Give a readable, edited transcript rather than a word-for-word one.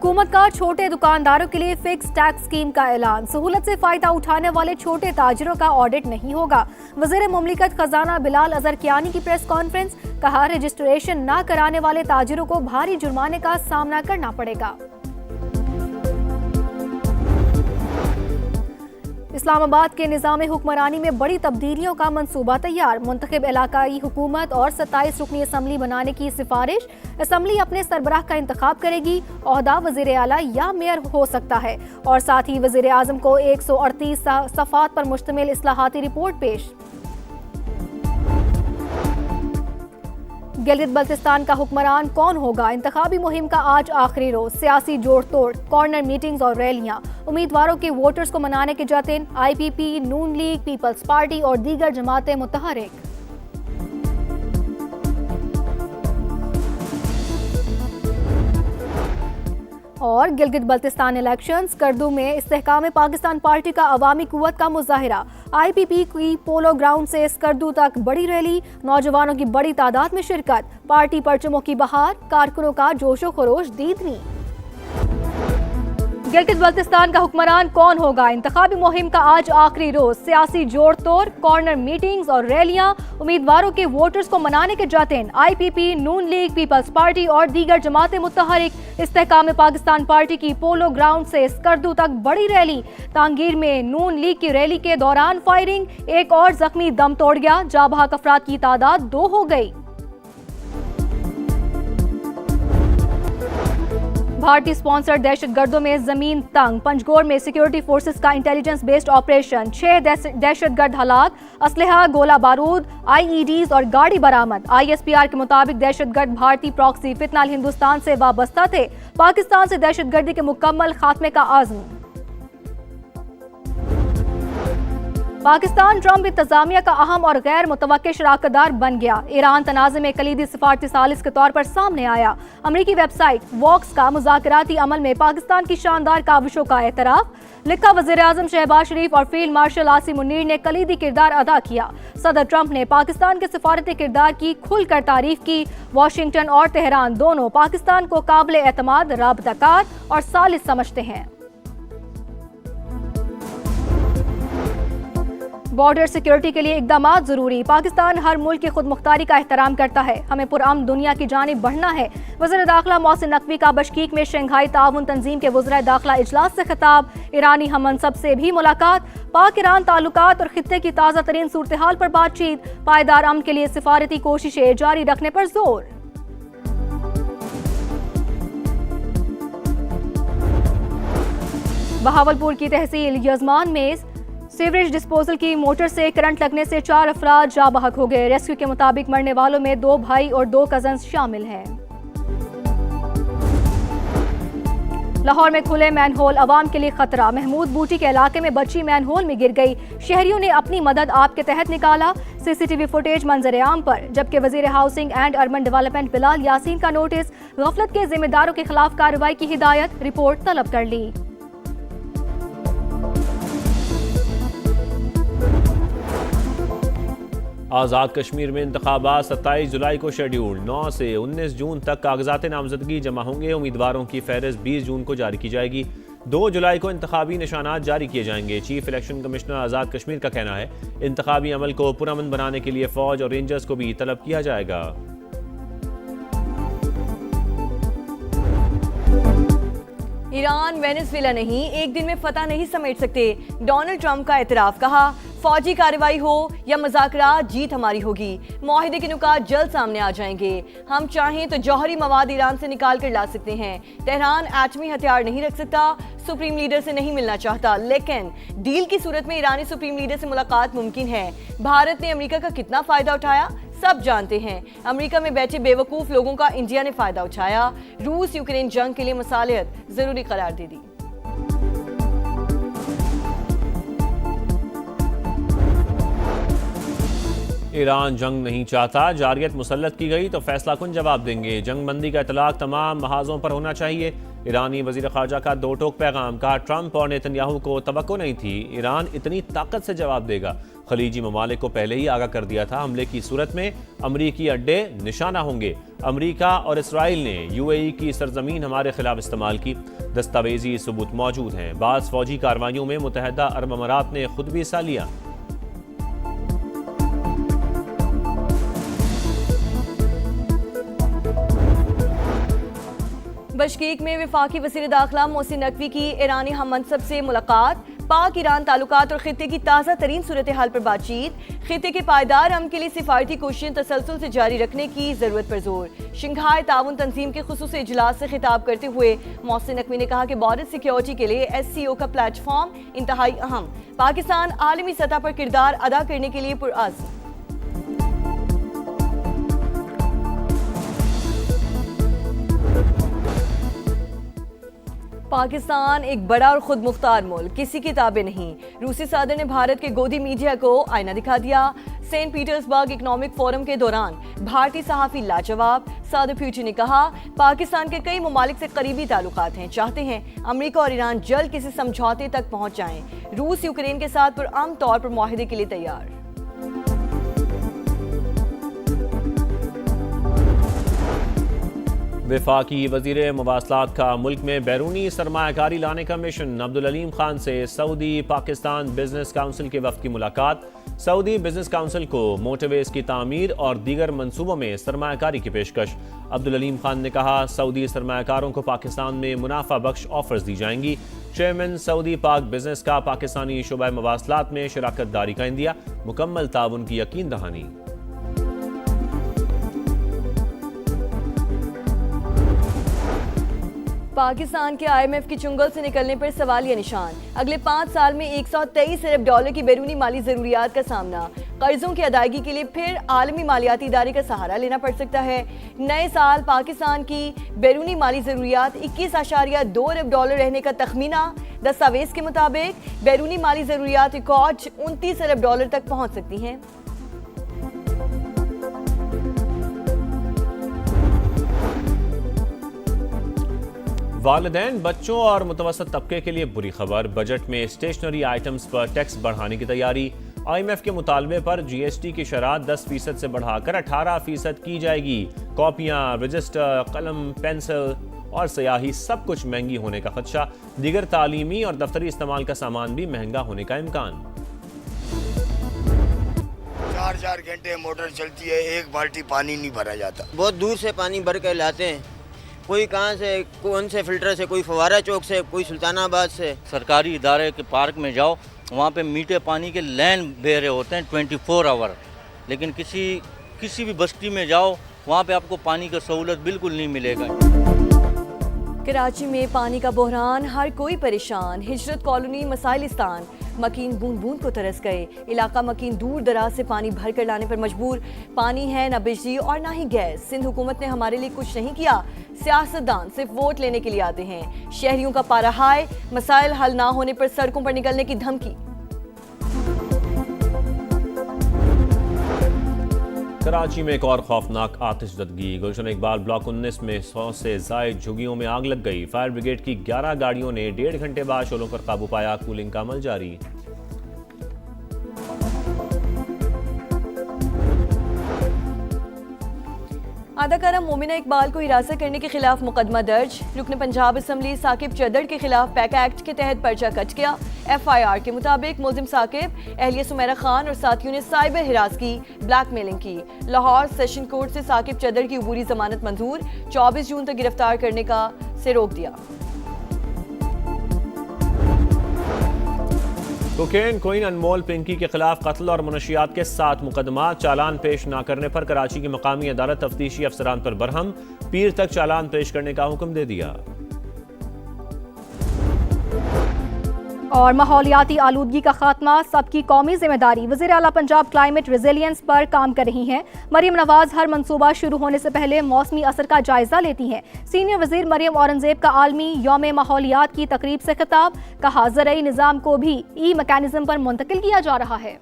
हुकूमत का छोटे दुकानदारों के लिए फिक्स टैक्स स्कीम का ऐलान। सहूलत से फायदा उठाने वाले छोटे ताजिरों का ऑडिट नहीं होगा। वज़ीर मुमलिकत खजाना बिलाल अजहर कियानी की प्रेस कॉन्फ्रेंस। कहा, रजिस्ट्रेशन न कराने वाले ताजिरों को भारी जुर्माने का सामना करना पड़ेगा। इस्लामाबाद के निज़ाम हुक्मरानी में बड़ी तब्दीलियों का मंसूबा तैयार। मुंतखब इलाकाई हुकूमत और 27 रुकनी असम्बली बनाने की सिफारिश। असम्बली अपने सरबराह का इंतखाब करेगी। ओहदा वज़ीर आला या मेयर हो सकता है। और साथ ही वज़ीर आज़म को 138 सफ़ात पर मुश्तमिल इस्लाहाती रिपोर्ट पेश। गिलगित बल्तिस्तान का हुक्मरान कौन होगा? इंतखाबी मुहिम का आज आखिरी रोज। सियासी जोड़ तोड़, कॉर्नर मीटिंग्स और रैलियां। उम्मीदवारों के वोटर्स को मनाने के जतन। IPP, नून लीग, पीपल्स पार्टी और दीगर जमातें मुतहरिक। और गिलगित बल्तिस्तान इलेक्शंस। स्कर्दू में इस्तेहकाम पाकिस्तान पार्टी का अवामी कुव्वत का मुजाहिरा। IPP की पोलो ग्राउंड से स्कर्दू तक बड़ी रैली। नौजवानों की बड़ी तादाद में शिरकत। पार्टी परचमों की बहार। कारकुनों का जोशो खरोश दीदनी। गिलगित बल्तिस्तान का हुक्मरान कौन होगा? इंतखाबी मुहिम का आज आखिरी रोज। सियासी जोड़ तोड़, कॉर्नर मीटिंग्स और रैलियां। उम्मीदवारों के वोटर्स को मनाने के जतन। IPP, नून लीग, पीपल्स पार्टी और दीगर जमातें मुतहरिक। इस्तेहकाम पाकिस्तान पार्टी की पोलो ग्राउंड से स्कर्दू तक बड़ी रैली। तांगीर में नून लीग की रैली के दौरान फायरिंग। एक और जख्मी दम तोड़ गया। जाबहक अफराद की तादाद 2 हो गई। भारतीय स्पॉन्सर्ड दहशतगर्दों में जमीन तंग। पंजगोर में सिक्योरिटी फोर्सेस का इंटेलिजेंस बेस्ड ऑपरेशन। 6 दहशतगर्द हलाक। असलहा, गोला बारूद, IEDs और गाड़ी बरामद। ISPR के मुताबिक दहशतगर्द भारतीय प्रॉक्सी फितनाल हिंदुस्तान से वाबस्ता थे। पाकिस्तान से दहशतगर्दी के मुकम्मल खात्मे का आज़म। पाकिस्तान ट्रंप इंतजामिया का अहम और गैर मुतवक्किल शराकतदार बन गया। ईरान तनाज़े में कलीदी सिफारती सालिस के तौर पर सामने आया। अमरीकी वेबसाइट वॉक्स का मुज़ाकराती अमल में पाकिस्तान की शानदार काविशों का एतराफ़। लिखा, वज़ीर आज़म शहबाज शरीफ और फील्ड मार्शल आसिम मुनीर ने कलीदी किरदार अदा किया। सदर ट्रंप ने पाकिस्तान के सिफारती किरदार की खुलकर तारीफ की। वाशिंगटन और तेहरान दोनों पाकिस्तान को काबिल एतमाद, राबताकार और सालिस समझते हैं। बॉर्डर सिक्योरिटी के लिए इकदाम जरूरी। पाकिस्तान हर मुल्क की खुद मुख्तारी का एहतराम करता है। हमें पुरअमन दुनिया की जानिब बढ़ना है। वज़ीर दाखिला मोहसिन नकवी का बशकीक में शंघाई ताउन तंजीम के वज़राए दाखिला इजलास से खिताब। ईरानी हममनसब से भी मुलाकात। पाक ईरान ताल्लुकात और खित्ते की ताज़ा तरीन सूरत हाल पर बातचीत। पायदार अमन के लिए सिफारती कोशिशें जारी रखने पर जोर। बहावलपुर की तहसील यजमान में सीवरेज डिस्पोजल की मोटर से करंट लगने से 4 अफराद जा बहक हो गए। रेस्क्यू के मुताबिक मरने वालों में 2 भाई और 2 कजन्स शामिल हैं। लाहौर में खुले मैनहोल अवाम के लिए खतरा। महमूद बूटी के इलाके में बच्ची मैनहोल में गिर गई। शहरियों ने अपनी मदद आप के तहत निकाला। CCTV फुटेज मंजर आम पर। जबकि वजीर housing and urban development Bilal Yasin का नोटिस। गफलत के जिम्मेदारों के खिलाफ कार्रवाई की हिदायत। रिपोर्ट तलब कर ली। आज़ाद कश्मीर में इंतखाबात 27 जुलाई को शेड्यूल। 9 से 19 जून तक कागजात नामजदगी जमा होंगे। उम्मीदवारों की फहरिस्त 20 जून को जारी की जाएगी। 2 जुलाई को इंतखाबी निशानात जारी किए जाएंगे। Chief election commissioner Azad Kashmir का कहना है, इंतखाबी अमल को पुरअमन बनाने के लिए फौज और रेंजर्स को भी तलब किया जाएगा। ईरान वेनेजुएला नहीं, एक दिन में फतह नहीं समेट सकते। डोनाल्ड ट्रंप का एतराफ। कहा, फौजी कार्रवाई हो या मुज़ाकरात, जीत हमारी होगी। मुआहिदे के नुकात जल्द सामने आ जाएंगे। हम चाहें तो जौहरी मवाद ईरान से निकाल कर ला सकते हैं। तेहरान एटमी हथियार नहीं रख सकता। सुप्रीम लीडर से नहीं मिलना चाहता, लेकिन डील की सूरत में ईरानी सुप्रीम लीडर से मुलाकात मुमकिन है। भारत ने अमेरिका का कितना फायदा उठाया, सब जानते हैं। अमेरिका में बैठे बेवकूफ लोगों का इंडिया ने फायदा उठाया। रूस यूक्रेन जंग के लिए मसालियत जरूरी करार दे दी। ईरान जंग नहीं चाहता। जारियत मुसल्लत की गई तो फैसला कुन जवाब देंगे। जंग बंदी का इतलाक तमाम महाजों पर होना चाहिए। ईरानी वजीर ख़ारजा का 2 टोक पैगाम। कहा, ट्रंप और नेतन्याहू को तवक्को नहीं थी। ईरान इतनी ताकत से जवाब देगा। खलीजी ममालिक को पहले ही आगाह कर दिया था हमले की सूरत में अमरीकी अड्डे निशाना होंगे। अमरीका और इसराइल ने यूएई की सरजमीन हमारे खिलाफ इस्तेमाल की। दस्तावेजी सबूत मौजूद हैं। बाज़ फौजी कार्रवाइयों में मुत्तहदा अरब अमारात ने खुद भी हिस्सा लिया। बशकीक में वफाकी वज़ीर दाखिला मोहसिन नकवी की ईरानी हम मनसब से मुलाकात। पाक ईरान ताल्लुकात और खित्ते की ताज़ा तरीन सूरत हाल पर बातचीत। खित्ते के पायदार अमन के लिए सिफारती कोशिशें तसलसल से जारी रखने की जरूरत पर जोर। शंघाई ताउन तंजीम के खुसूसी इजलास से खिताब करते हुए मोहसिन नकवी ने कहा कि बॉर्डर सिक्योरिटी के लिए SCO का प्लेटफॉर्म इंतहाई अहम। पाकिस्तान आलमी सतह पर किरदार अदा करने के लिए पुरअज़्म। पाकिस्तान एक बड़ा और खुद मुख्तार मुल्क, किसी की ताबे नहीं। रूसी सदर ने भारत के गोदी मीडिया को आईना दिखा दिया। सेंट पीटर्सबर्ग इकोनॉमिक फोरम के दौरान भारतीय सहाफी लाजवाब। सदर पुतिन ने कहा पाकिस्तान के कई ममालिक से करीबी ताल्लुकात हैं, चाहते हैं अमेरिका और ईरान जल्द किसी समझौते तक पहुंच जाएं। रूस यूक्रेन के साथ पुरअमन तौर पर मुआहदे के लिए तैयार। वफाकी वज़ीर मवासलात का मुल्क में बैरूनी सरमायाकारी लाने का मिशन। अब्दुल अलीम खान से सऊदी पाकिस्तान बिजनेस काउंसिल के वफ़द की मुलाकात। सऊदी बिजनेस काउंसिल को मोटरवेज की तामीर और दीगर मंसूबों में सरमायाकारी की पेशकश। अब्दुल अलीम खान ने कहा सऊदी सरमायाकारों को पाकिस्तान में मुनाफा बख्श ऑफर्स दी जाएंगी। चेयरमैन सऊदी पाक बिजनेस का पाकिस्तानी शुबा मवासलात में शराकत दारी का इंदिया। मुकम्मल ताउन की यकीन दहानी। पाकिस्तान के IMF की चुंगल से निकलने पर सवालिया निशान। अगले 5 साल में 123 अरब डॉलर की बैरूनी माली जरूरियात का सामना। कर्जों की अदायगी के लिए फिर आलमी मालियाती इदारे का सहारा लेना पड़ सकता है। नए साल पाकिस्तान की बैरूनी माली जरूरियात 21.2 अरब डॉलर रहने का तखमीना। दस्तावेज के मुताबिक बैरूनी माली जरूरियात रिकॉर्ड 29 अरब डॉलर तक पहुंच सकती हैं। वालिदैन बच्चों और मुतवसत तबके के लिए बुरी खबर। बजट में स्टेशनरी आइटम्स पर टैक्स बढ़ाने की तैयारी। IMF के मुतालबे पर GST की शरह 10% से बढ़ाकर 18% की जाएगी। कॉपियाँ, रजिस्टर, कलम, पेंसिल और स्याही सब कुछ महंगी होने का खदशा। दीगर तालीमी और दफ्तरी इस्तेमाल का सामान भी महंगा होने का इम्कान। 4 घंटे मोटर चलती है, एक बाल्टी पानी नहीं भरा जाता। बहुत दूर से पानी भर के लाते हैं, कोई कहाँ से, कौन से फिल्टर से, कोई फवारा चौक से, कोई सुल्तानाबाद से। सरकारी इदारे के पार्क में जाओ, वहाँ पे मीठे पानी के लैन बह रहे होते हैं 24 आवर। लेकिन किसी भी बस्ती में जाओ, वहाँ पे आपको पानी का सहूलत बिल्कुल नहीं मिलेगा। कराची में पानी का बहरान, हर कोई परेशान। हिजरत कॉलोनी मसाइलिस्तान, मकीन बूंद बूंद को तरस गए। इलाका मकीन दूर दराज से पानी भर कर लाने पर मजबूर। पानी है न बिजली और ना ही गैस। सिंध हुकूमत ने हमारे लिए कुछ नहीं किया। सियासतदान सिर्फ वोट लेने के लिए आते हैं। शहरियों का पारा हाय, मसाइल हल ना होने पर सड़कों पर निकलने की धमकी। कराची में एक और खौफनाक आतिशज़दगी। गुलशन इकबाल ब्लॉक 19 में 100 से ज़ायद झुग्गियों में आग लग गई। फायर ब्रिगेड की 11 गाड़ियों ने 1.5 घंटे बाद शोलों पर काबू पाया। कूलिंग का अमल जारी। अदाकारा मोमिना इकबाल को हिरासत करने के खिलाफ मुकदमा दर्ज। रुकन पंजाब असम्बली साकिब चदड़ के खिलाफ पैका एक्ट के तहत पर्चा कट गया। FIR के मुताबिक मुलजिम साकिब, एहलिया सुमेरा खान और साथियों ने साइबर हिरास की, ब्लैकमेलिंग की। लाहौर सेशन कोर्ट से साकिब चदड़ की अबूरी जमानत मंजूर। 24 जून तक गिरफ्तार करने का से रोक दिया। कोकेन क्वीन अनमोल पिंकी के खिलाफ कत्ल और मनशियात के 7 मुकदमा। चालान पेश न करने पर कराची की मकामी अदालत तफ्तीशी अफसरान पर बरहम। पीर तक चालान पेश करने का हुक्म दे दिया। और माहौलियाती आलूदगी का खात्मा सबकी कौमी जिम्मेदारी। वज़ीर आला पंजाब क्लाइमेट रेजिलियंस पर काम कर रही हैं। मरियम नवाज हर मंसूबा शुरू होने से पहले मौसमी असर का जायजा लेती हैं। सीनियर वज़ीर मरियम औरंगजेब का आलमी यौम माहौलियात की तकरीब से खिताब। कहा ज़रई निज़ाम को भी ई मैकेनिज्म पर मुंतकिल किया जा रहा है।